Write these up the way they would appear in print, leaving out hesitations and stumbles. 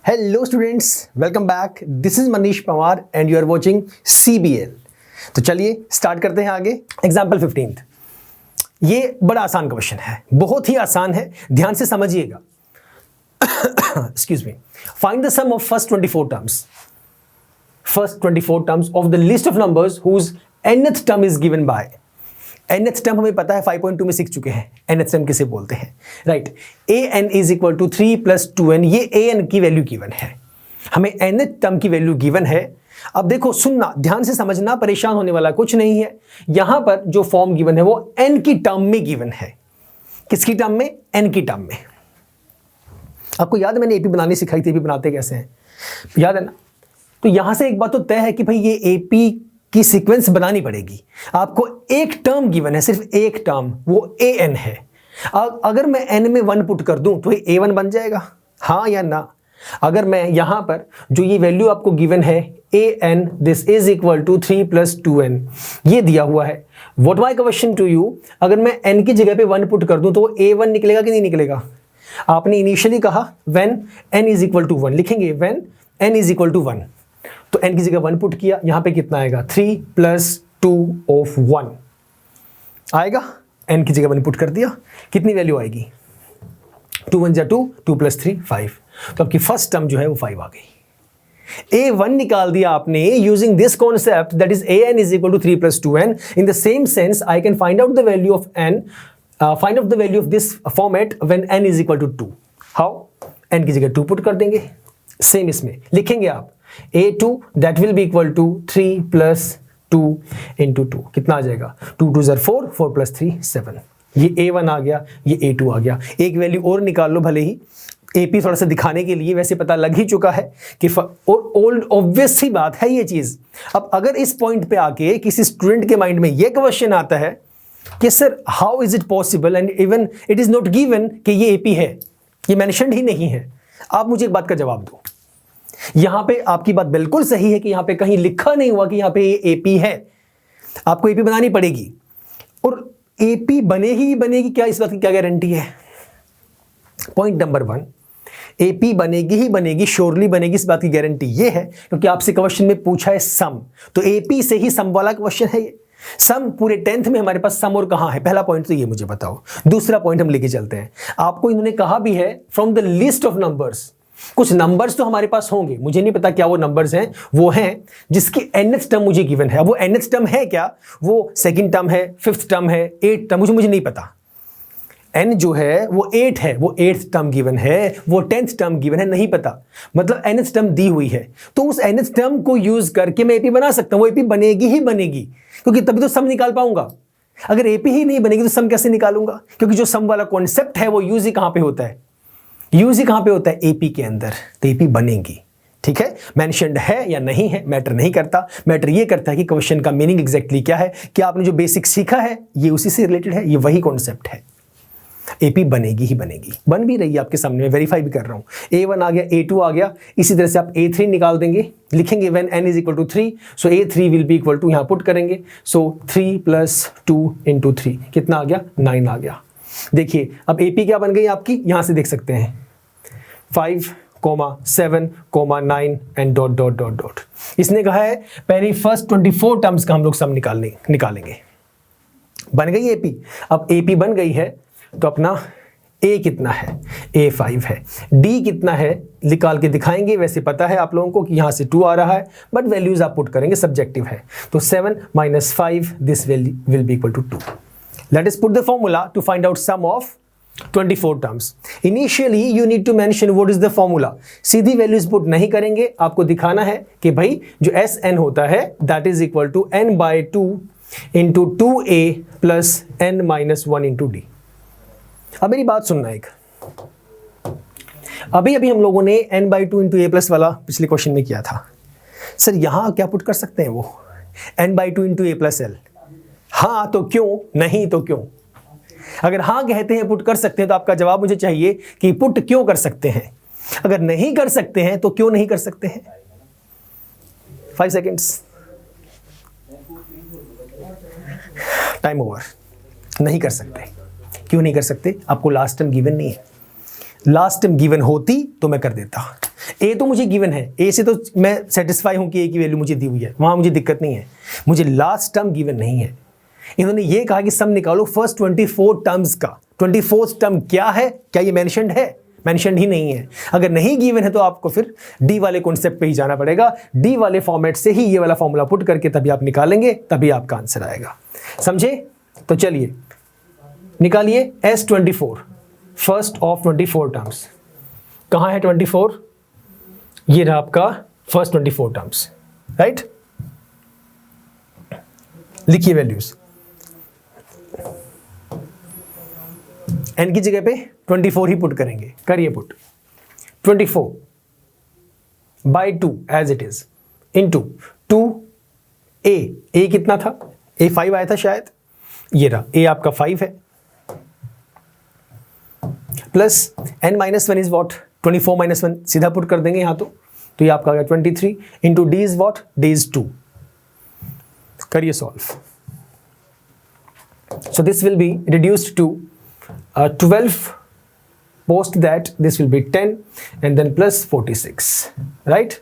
Hello students, welcome back. This is Manish Pawar and you are watching CBL। तो चलिए start करते हैं आगे। एग्जाम्पल 15। ये बड़ा आसान क्वेश्चन है, बहुत ही आसान है, ध्यान से समझिएगा। Excuse me. Find the sum of first 24 terms. First 24 terms of the list of numbers whose nth term is given by. nth term हमें पता है, 5.2 में सीख चुके हैं nth टर्म किसे बोलते हैं, right. an is equal to 3 + 2n। ये an की वैल्यू गिवन है, हमें nth टर्म की वैल्यू गिवन है। अब देखो, सुनना, ध्यान से समझना, परेशान होने वाला कुछ नहीं है। यहां पर जो फॉर्म गिवन है वो n की टर्म में गिवन है। किसकी टर्म में? n की टर्म में। आपको याद है मैंने एपी बनानी सिखाई थी, एपी बनाते कैसे हैं, याद है ना? तो यहां से एक बात तो तय है कि भाई ये एपी की सीक्वेंस बनानी पड़ेगी। आपको एक टर्म गिवन है, सिर्फ एक टर्म, वो an है। अगर मैं n में 1 पुट कर दूं तो ये a1 बन जाएगा, हाँ या ना? अगर मैं यहां पर जो ये वैल्यू आपको गिवन है an this is equal to 3 + 2n, ये दिया हुआ है। What my question to you, अगर मैं n की जगह पे 1 पुट कर दूं तो a1 निकलेगा कि नहीं निकलेगा? आपने इनिशियली कहा when n is equal to 1, लिखेंगे when n is equal to 1, तो n की जगह 1 पुट किया, यहां पे कितना आएगा? 3 + 2 of 1 आएगा। n की जगह 1 पुट कर दिया, कितनी वैल्यू आएगी? 2 × 2, 2 + 3 5। तो आपकी फर्स्ट टर्म जो है वो 5 आ गई। a1 निकाल दिया आपने using this concept, that is an is equal to 3 + 2n। In the same sense I can find out the value of n, find out the value of this format when n is equal to 2। How? n की जगह 2 put कर देंगे, same इसमें लिखेंगे आप a2 that will be equal to 3 + 2 × 2, कितना आ जाएगा? 2 × 2 = 4, 4 + 3 7। ये a1 आ गया, ये a2 आ गया। एक वैल्यू और निकाल लो, भले ही AP थोड़ा सा दिखाने के लिए, वैसे पता लग ही चुका है कि ओल्ड ऑब्वियस सी बात है ये चीज। अब अगर इस पॉइंट पे आके किसी स्टूडेंट के माइंड में ये क्वेश्चन आता है कि sir how is it possible and even it is not given कि ये AP है, ये मेंशन्ड ही नहीं है, आप मुझे एक बात का जवाब दो। यहां पे आपकी बात बिल्कुल सही है कि यहां पे कहीं लिखा नहीं हुआ कि यहां पे ये AP है। आपको AP बनानी पड़ेगी, और AP बने ही बनेगी, क्या इस बात की क्या गारंटी है? पॉइंट नंबर 1, AP बनेगी ही बनेगी, श्योरली बनेगी, इस बात की गारंटी ये है क्योंकि आपसे क्वेश्चन में पूछा है सम, तो AP से ही सम वाला क्वेश्चन है ये। सम पूरे 10th में हमारे पास सम और कहां है? पहला पॉइंट तो ये मुझे बताओ। दूसरा पॉइंट हम लेके चलते हैं। आपको इन्होंने कहा भी है from the list of numbers. कुछ नंबर्स तो हमारे पास होंगे, मुझे नहीं पता क्या वो नंबर्स हैं, वो हैं जिसकी nth टर्म मुझे गिवन है। अब वो nth टर्म है क्या? वो सेकंड टर्म है, 5th टर्म है, 8th टर्म, मुझे नहीं पता। n जो है वो 8 है, वो 8th टर्म गिवन है, वो 10th टर्म गिवन है, नहीं पता। मतलब nth टर्म दी हुई है, तो उस nth टर्म को यूज करके मैं AP बना सकता हूं। वो AP बनेगी ही बनेगी, क्योंकि तभी तो सम निकाल पाऊंगा। अगर AP ही नहीं बनेगी तो सम कैसे निकालूंगा? क्योंकि जो सम वाला कॉन्सेप्ट है वो यूज ही कहां पे होता है? यूज ही कहां पे होता है? AP के अंदर। तो AP बनेगी, ठीक है। मेंशन्ड है या नहीं है मैटर नहीं करता, मैटर ये करता है कि क्वेश्चन का मीनिंग एग्जैक्टली क्या है, कि आपने जो बेसिक सीखा है ये उसी से रिलेटेड है, ये वही कॉन्सेप्ट है। AP बनेगी ही बनेगी, बन भी रही है आपके सामने, मैं वेरीफाई भी कर रहा हूं। A1 आ गया, A2 आ गया, इसी तरह से आप A3 निकाल देंगे, लिखेंगे when n is equal to 3, so A3 will be equal to, यहां पुट करेंगे, सो 3 + 2 × 3, कितना आ गया? 9 आ गया। देखिए अब AP क्या बन गई आपकी, यहां से देख सकते हैं 5, 7, 9 and dot dot dot dot. इसने कहा है पहले फर्स्ट 24 टर्म्स का हम लोग सम निकालेंगे। बन गई AP। अब AP बन गई है तो अपना A कितना है? A5 है। D कितना है निकाल के दिखाएंगे, वैसे पता है आप लोगों को कि यहां से 2 आ रहा है, बट वैल्यूज आप पुट करेंगे, सब्जेक्टिव है। तो 7 - 5 this will be equal to 2। Let us put the formula to find out sum of 24 terms. Initially you need to mention what is the formula. सीधी वैल्यूज पुट नहीं करेंगे, आपको दिखाना है कि भाई जो Sn होता है that is equal to n/2 × 2a + n - 1 × d। अब मेरी बात सुनना, एक अभी हम लोगों ने n/2 × a+ वाला पिछले क्वेश्चन में किया था। सर यहां क्या पुट कर सकते हैं? वो n/2 × a + l। हाँ तो क्यों, नहीं तो क्यों? अगर हाँ कहते हैं पुट कर सकते हैं तो आपका जवाब मुझे चाहिए कि पुट क्यों कर सकते हैं। अगर नहीं कर सकते हैं तो क्यों नहीं कर सकते हैं? 5 सेकेंड्स, टाइम ओवर। नहीं कर सकते। क्यों नहीं कर सकते? आपको लास्ट टर्म गिवन नहीं है। लास्ट टर्म गिवन होती तो मैं कर देता, ए तो मुझे गिवन है, ए से तो मैं सेटिस्फाई हूं कि ए की वैल्यू मुझे दी हुई है, वहां मुझे दिक्कत नहीं है। मुझे लास्ट टर्म गिवन नहीं है। इन्होंने ये कहा कि सम निकालो फर्स्ट 24 टर्म्स का। 24th टर्म क्या है, क्या ये मेंशन्ड है? मेंशन्ड ही नहीं है। अगर नहीं गिवन है तो आपको फिर डी वाले कॉन्सेप्ट पे ही जाना पड़ेगा। डी वाले फॉर्मेट से ही ये वाला फॉर्मूला पुट करके तभी आप निकालेंगे, तभी आपका आंसर आएगा। समझे? तो चलिए निकालिए S24, फर्स्ट ऑफ 24 टर्म्स। कहाँ है 24? ये रहा आपका फर्स्ट 24 टर्म्स, राइट? लिखिए वैल्यूज। n की जगह पे 24 ही पुट करेंगे। करिए put. 24 by 2 as it is into 2a। a कितना था? a 5 आया था शायद, ये रहा a आपका 5 है, plus n minus 1 is what? 24 minus 1 सीधा पुट कर देंगे यहाँ तो ये आपका आ गया 23 into D is what? D is 2। करिए solve. So this will be reduced to 12, post that this will be 10 and then plus 46, right?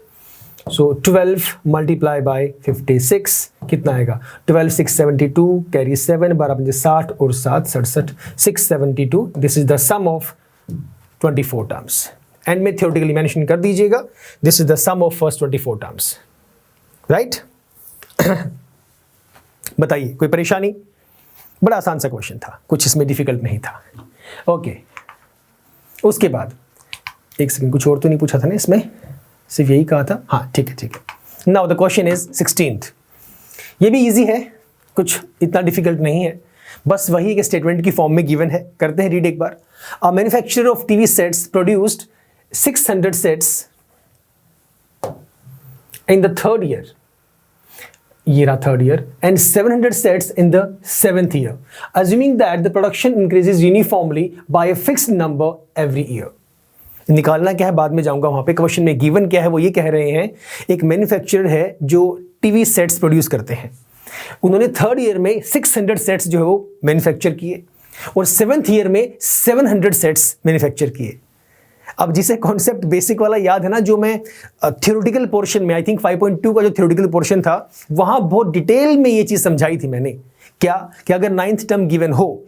So 12 multiply by 56 कितना आएगा? 12 6 72 carry 7 12 60 और 7 67 672। This is the sum of 24 terms and में theoretically mention कर दीजिएगा this is the sum of first 24 terms, right? बताइए कोई परेशानी? बड़ा आसान सा क्वेश्चन था, कुछ इसमें डिफिकल्ट नहीं था। ओके, उसके बाद एक सेकंड, कुछ और तो नहीं पूछा था ना इसमें, सिर्फ यही कहा था। हाँ ठीक है। Now the question is 16th। ये भी इजी है, कुछ इतना डिफिकल्ट नहीं है, बस वही एक स्टेटमेंट की फॉर्म में गिवन है। करते हैं रीड एक बार। A manufacturer of TV sets produced 600 sets in the third year, ये रहा third year, and 700 sets in the 7th year, assuming that the production increases uniformly by a fixed number every year। निकालना क्या है बाद में जाऊंगा वहां पे। क्वेश्चन में गिवन क्या है, वो ये कह रहे हैं एक मैन्युफैक्चरर है जो टीवी सेट्स प्रोड्यूस करते हैं, उन्होंने थर्ड ईयर में 600 सेट्स जो है वो मैन्युफैक्चर किए और 7th ईयर में 700 सेट्स मैन्युफैक्चर किए। अब जिसे कॉन्सेप्ट बेसिक वाला याद है ना, जो मैं थ्योरेटिकल पोर्शन में आई थिंक 5.2 का जो थ्योरेटिकल पोर्शन था वहां बहुत डिटेल में ये चीज समझाई थी मैंने। क्या कि अगर 9th टर्म गिवन हो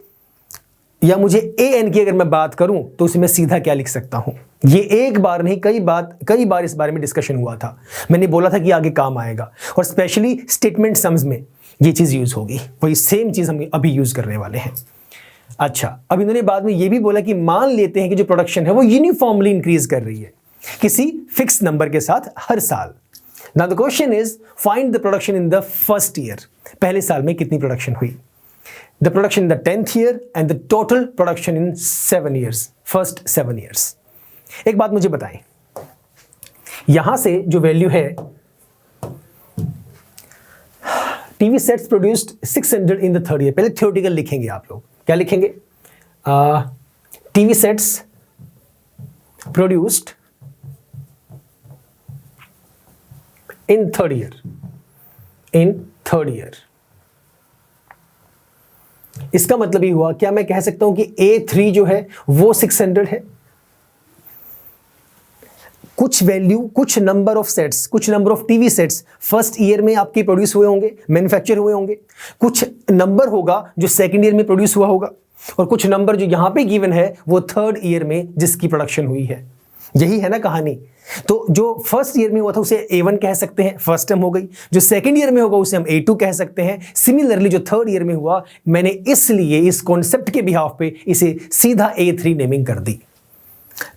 या मुझे an की अगर मैं बात करूं तो उसे मैं सीधा क्या लिख सकता हूं। ये एक बार नहीं कई बार इस बारे में डिस्कशन हुआ था। मैंने बोला था कि आगे काम आएगा और स्पेशली स्टेटमेंट सम्स में ये चीज यूज होगी। वही सेम चीज हम अभी यूज करने वाले हैं। अच्छा, अब इन्होंने बाद में ये भी बोला कि मान लेते हैं कि जो प्रोडक्शन है वो यूनिफॉर्मली इंक्रीज कर रही है किसी फिक्स नंबर के साथ हर साल। Now the question is find the production in the first year. पहले साल में कितनी प्रोडक्शन हुई, the production in the 10th year and the total production in 7 years, first 7 years. एक बात मुझे बताएं, यहां से जो वैल्यू है TV sets produced 600 in the third year, पहले थ्योरेटिकल लिखेंगे आप लोग। क्या लिखेंगे? TV sets produced in third year. इसका मतलब ही हुआ, क्या मैं कह सकता हूं कि A3 जो है वो 600 है? कुछ वैल्यू, कुछ नंबर ऑफ सेट्स, कुछ number of TV sets first year में आपके प्रोड्यूस हुए होंगे, मैन्युफैक्चर हुए होंगे। कुछ नंबर होगा जो सेकंड ईयर में प्रोड्यूस हुआ होगा और कुछ नंबर जो यहां पे गिवन है वो थर्ड ईयर में जिसकी प्रोडक्शन हुई है। यही है ना कहानी। तो जो फर्स्ट ईयर में हुआ था उसे A1 कह सकते हैं, फर्स्ट टर्म हो गई। जो सेकंड ईयर में होगा उसे हम A2 कह सकते हैं। सिमिलरली जो थर्ड ईयर में हुआ, मैंने इसलिए इस कॉन्सेप्ट के बिहाफ पे इसे सीधा A3 नेमिंग कर दी।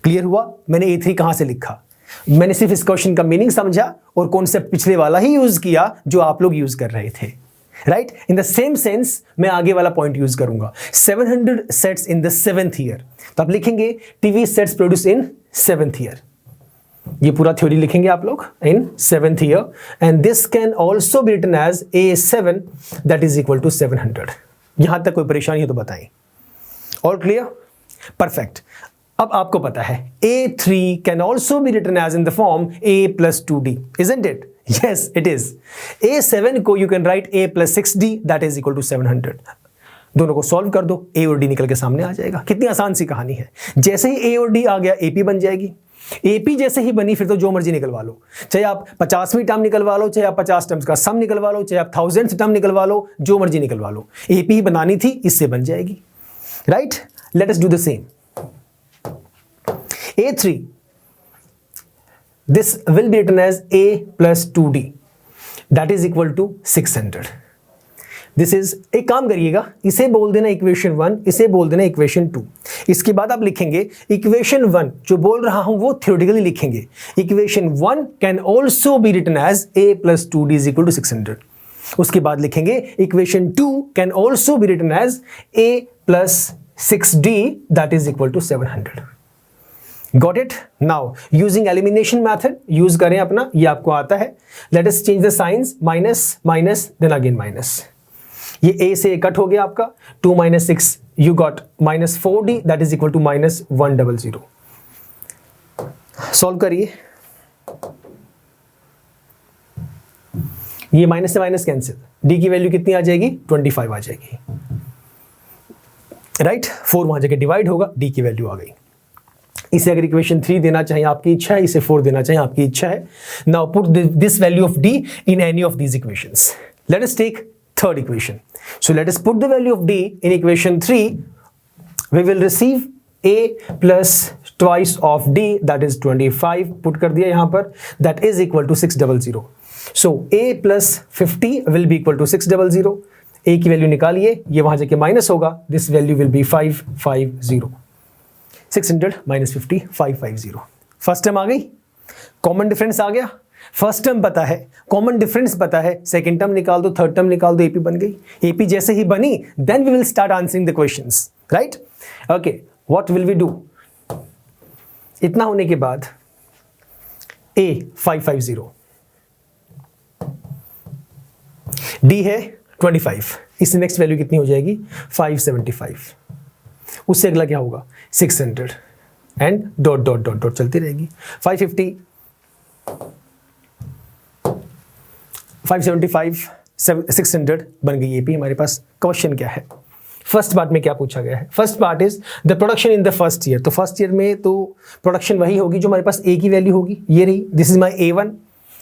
क्लियर हुआ? मैंने A3 कहां से लिखा, मैंने सिर्फ इस क्वेश्चन का मीनिंग समझा और कॉन्सेप्ट पिछले वाला ही यूज किया जो आप लोग यूज कर रहे थे। Right, in the same sense मैं आगे वाला पॉइंट यूज करूंगा। 700 sets in the 7th year, तो आप लिखेंगे TV sets produce in 7th year. ये पूरा थ्योरी लिखेंगे आप लोग in 7th year and this can also be written as A7 that is equal to 700। यहां तक कोई परेशानी है तो बताएं। All clear? परफेक्ट। अब आपको पता है A3 can also be written as in the form A plus 2D, isn't it? Yes, it is. A7 को you can write A plus 6D that is equal to 700. दोनों को solve कर दो, A और D निकल के सामने आ जाएगा। कितनी आसान सी कहानी है। जैसे ही A और D आ गया AP बन जाएगी। एपी जैसे ही बनी फिर तो जो मर्जी निकलवा लो, चाहे आप 50वीं टर्म निकलवा लो, चाहे आप 50 टर्म्स का सम निकलवा लो, चाहे आप 1000th टर्म निकलवा लो, जो मर्जी निकलवा लो, एपी ही बनानी थी, इससे बन जाएगी, right. Let us do the same. A3, this will be written as A plus 2D, that is equal to 600. This is, एक काम करिएगा, इसे बोल देना इक्वेशन 1, इसे बोल देना इक्वेशन 2। इसके बाद आप लिखेंगे इक्वेशन 1 जो बोल रहा हूं वो थ्योरेटिकली लिखेंगे। Equation 1 can also be written as A plus 2D is equal to 600। उसके बाद लिखेंगे equation 2 can also be written as A plus 6D that is equal to 700। Got it? Now using elimination method use करें अपना, ये आपको आता है। Let us change the signs, minus minus then again minus। ये A से cut हो गया आपका, 2 minus 6 you got minus 4D that is equal to minus 100। Solve करिए, ये माइनस से माइनस कैंसिल, D की वैल्यू कितनी आ जाएगी, 25 आ जाएगी, राइट। 4 वहां जगह डिवाइड होगा, D की वैल्यू आ गई। इसे अगर इक्वेशन 3 देना चाहिए आपकी इच्छा है, इसे 4 देना चाहिए आपकी इच्छा है। Now put this value of D in any of these equations। Let us take third equation। So let us put the value of D in equation 3। We will receive A plus twice of D that is 25। Put कर दिया यहाँ पर, that is equal to 600। So A plus 50 will be equal to 600। A की value निकालिए, ये वहां जाके minus होगा, this value will be 550। 600 minus 50 550। First term आ गई, कॉमन डिफरेंस आ गया। फर्स्ट टर्म पता है, कॉमन डिफरेंस पता है, सेकंड टर्म निकाल दो, थर्ड टर्म निकाल दो, एपी बन गई। एपी जैसे ही बनी then we will start answering the questions, right. Okay, what will we do. इतना होने के बाद A 550, D है 25, इससे नेक्स्ट वैल्यू कितनी हो जाएगी 575। उससे अगला क्या होगा 600 and dot dot dot dot चलती रहेगी। 550 575 600 बन गई एपी हमारे पास। क्वेश्चन क्या है, फर्स्ट पार्ट में क्या पूछा गया है। First part is the production in the first year. तो फर्स्ट ईयर में तो प्रोडक्शन वही होगी जो हमारे पास ए की वैल्यू होगी, ये रही, this is my A1,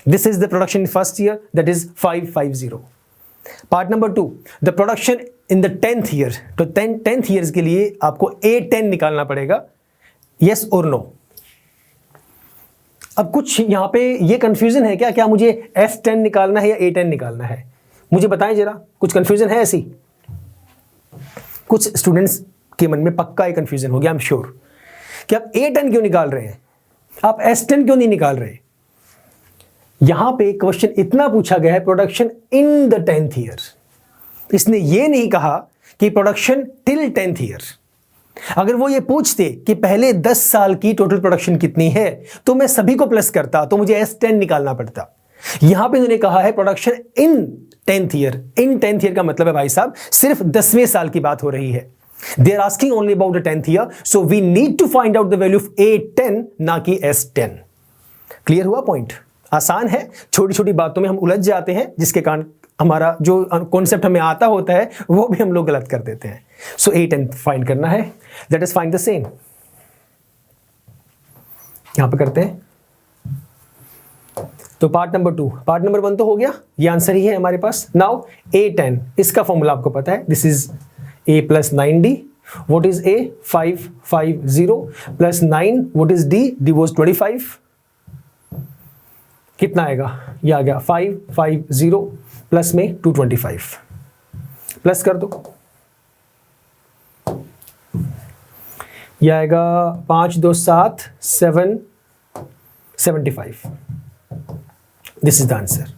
this is the production in first year that is 550। Part number 2 the production in the 10th year. तो 10th ईयर्स के लिए आपको A10 निकालना पड़ेगा, यस और नो। अब कुछ यहां पे ये कंफ्यूजन है क्या मुझे S10 निकालना है या A10 निकालना है, मुझे बताएं जरा। कुछ कंफ्यूजन है ऐसी, कुछ स्टूडेंट्स के मन में पक्का ये कंफ्यूजन हो गया, आई एम श्योर, कि आप A10 क्यों निकाल रहे हैं, आप S10 क्यों नहीं निकाल रहे। यहां पे क्वेश्चन इतना पूछा गया है production in the 10th year, इसने ये नहीं कहा कि प्रोडक्शन टिल 10th ईयर। अगर वो ये पूछते कि पहले 10 साल की टोटल प्रोडक्शन कितनी है तो मैं सभी को प्लस करता, तो मुझे S10 निकालना पड़ता। यहां पे उन्होंने कहा है production in 10th year. In 10th year का मतलब है भाई साहब सिर्फ 10वें साल की बात हो रही है। They are asking only about the 10th year, so we need to find out the value of A10 ना कि S10। क्लियर हुआ पॉइंट? आसान है, छोटी छोटी बातों में हम उलझ जाते हैं जिसके कारण हमारा जो कॉन्सेप्ट हमें आता होता है वो भी हम लोग गलत कर देते हैं। सो A10 फाइंड करना है, let us find the same. यहां पे करते हैं तो पार्ट नंबर 2, पार्ट नंबर 1 तो हो गया, ये आंसर ही है हमारे पास। नाउ A10, इसका फॉर्मूला आपको पता है, this is A plus 9D। What is A 550 plus 9, what is D, D was 25। कितना आएगा, ये आ गया 550 प्लस में 225, प्लस कर दो, ये आएगा 5 2 7 7 75। This is the answer,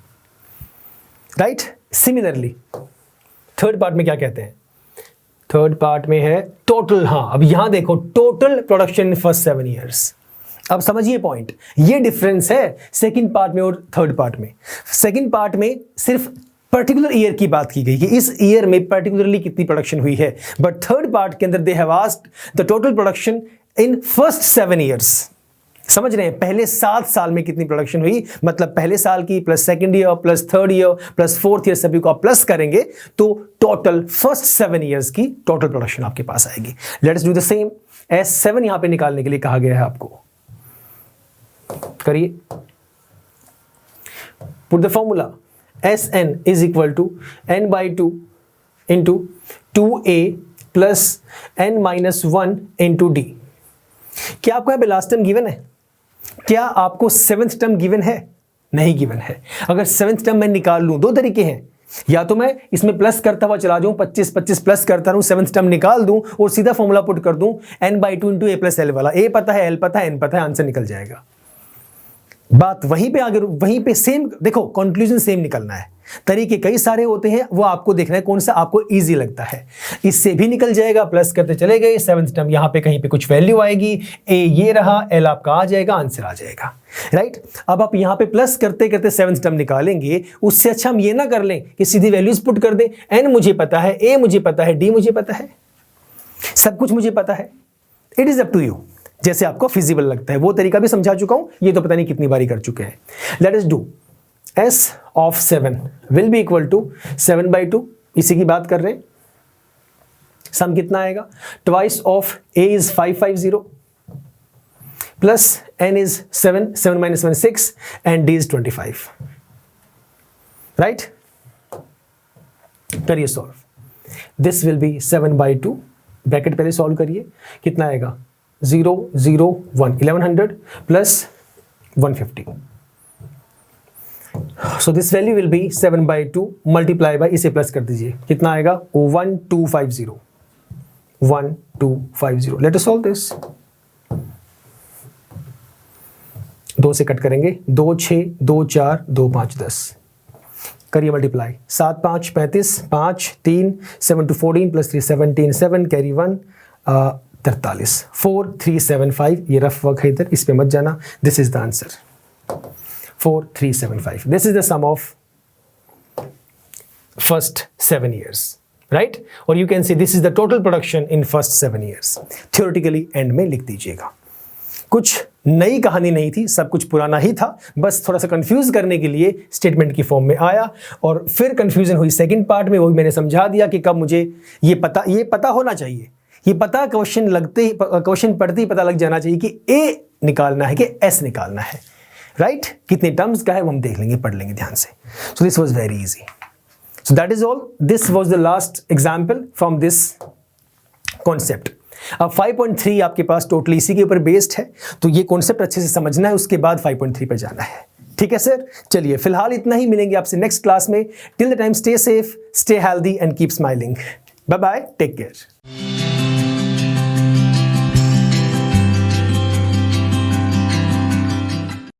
right. Similarly third part में क्या कहते हैं, थर्ड पार्ट में है टोटल। हाँ, अब यहां देखो total production in first 7 years. अब समझिए पॉइंट, ये डिफरेंस है सेकंड पार्ट में और थर्ड पार्ट में। सेकंड पार्ट में सिर्फ पर्टिकुलर ईयर की बात की गई कि इस ईयर में पर्टिकुलरली कितनी प्रोडक्शन हुई है, बट थर्ड पार्ट के अंदर they have asked the total production in first 7 years. समझ रहे हैं, पहले 7 साल में कितनी प्रोडक्शन हुई, मतलब पहले साल की plus second year plus third year plus fourth year सभी को आप प्लस करेंगे तो टोटल फर्स्ट 7 ईयर्स की टोटल प्रोडक्शन आपके पास आएगी। Let us do the same. S7 यहां पे निकालने के लिए कहा गया है आपको, करिए। Put the formula Sn is equal to n/2 into 2a plus n-1 into d। क्या आपको यहाँ पे लास्ट टर्म गिवन है? क्या आपको सेवेंथ टर्म गिवन है? नहीं गिवन है। अगर सेवेंथ टर्म मैं निकाल लूं, दो तरीके हैं, या तो मैं इसमें प्लस करता हुआ चला जाऊं, 25 प्लस करता रहूं, सेवेंथ टर्म निकाल दूं और सीधा फॉर्मूला पुट कर दूं n/2 into a plus L वाला। a पता है, l पता है, n पता है, आंसर निकल जाएगा। बात वहीं पे आगे, वहीं पे सेम, देखो कंक्लूजन सेम निकलना है। तरीके कई सारे होते हैं, वो आपको देखना है कौन सा आपको इजी लगता है। इससे भी निकल जाएगा, प्लस करते चले गए, सेवेंथ टर्म यहाँ पे कहीं पे कुछ वैल्यू आएगी, a ये रहा, l आपका आ जाएगा, आंसर आ जाएगा, राइट। अब आप यहाँ पे प्लस करते करते सेवेंथ टर्म निकालेंगे, उससे अच्छा हम ये ना कर लें कि सीधी वैल्यूज पुट कर दें। n मुझे पता है, a मुझे पता है, d मुझे पता है, सब कुछ मुझे पता है। It is up to you, जैसे आपको फिजिबल लगता है। वो तरीका भी समझा चुका हूं, ये तो पता नहीं कितनी बारी कर चुके हैं। Let us do s of 7 will be equal to 7/2, इसी की बात कर रहे हैं। सम कितना आएगा? Twice of a is 550 plus n is 7, 7 minus 1 6 and d is 25, right. करिए solve. This will be 7/2, bracket पहले सॉल्व करिए, कितना आएगा? 0 0 1 1100 plus 150। So this value will be 7/2 multiply by, इसे प्लस कर दीजिए, कितना आएगा? 1250, 1250। Let us solve this। 2 से कट करेंगे, 2 6 2 4 2 5 10। करिए मल्टीप्लाई, 7 5 35, 5 3 7 2 14 प्लस 3 17 7 कैरी 1 43 4 3 7 5। ये रफ वर्क है इधर, इस पे मत जाना। This is the answer 4375। This is the sum of first 7 years, right? Or you can say this is the total production in first 7 years. Theoretically end में लिख दीजिएगा। कुछ नई कहानी नहीं थी, सब कुछ पुराना ही था, बस थोड़ा सा कंफ्यूज करने के लिए स्टेटमेंट की फॉर्म में आया, और फिर कंफ्यूजन हुई सेकंड पार्ट में, वो भी मैंने समझा दिया कि कब मुझे ये पता होना चाहिए। ये पता क्वेश्चन लगते ही, क्वेश्चन पढ़ते ही पता लग जाना चाहिए कि ए निकालना है कि एस निकालना है, राइट। कितने टर्म्स का है वो हम देख लेंगे, पढ़ लेंगे ध्यान से। So this was very easy. So that is all. This was the last example from this concept. अब 5.3 आपके पास टोटली इसी के ऊपर बेस्ड है, तो ये कॉन्सेप्ट अच्छे से समझना है, उसके बाद 5.3 पे जाना है। ठीक है सर, चलिए फिलहाल इतना ही, मिलेंगे आपसे नेक्स्ट क्लास में। Till the time stay safe, stay healthy and keep smiling. Bye bye, take care.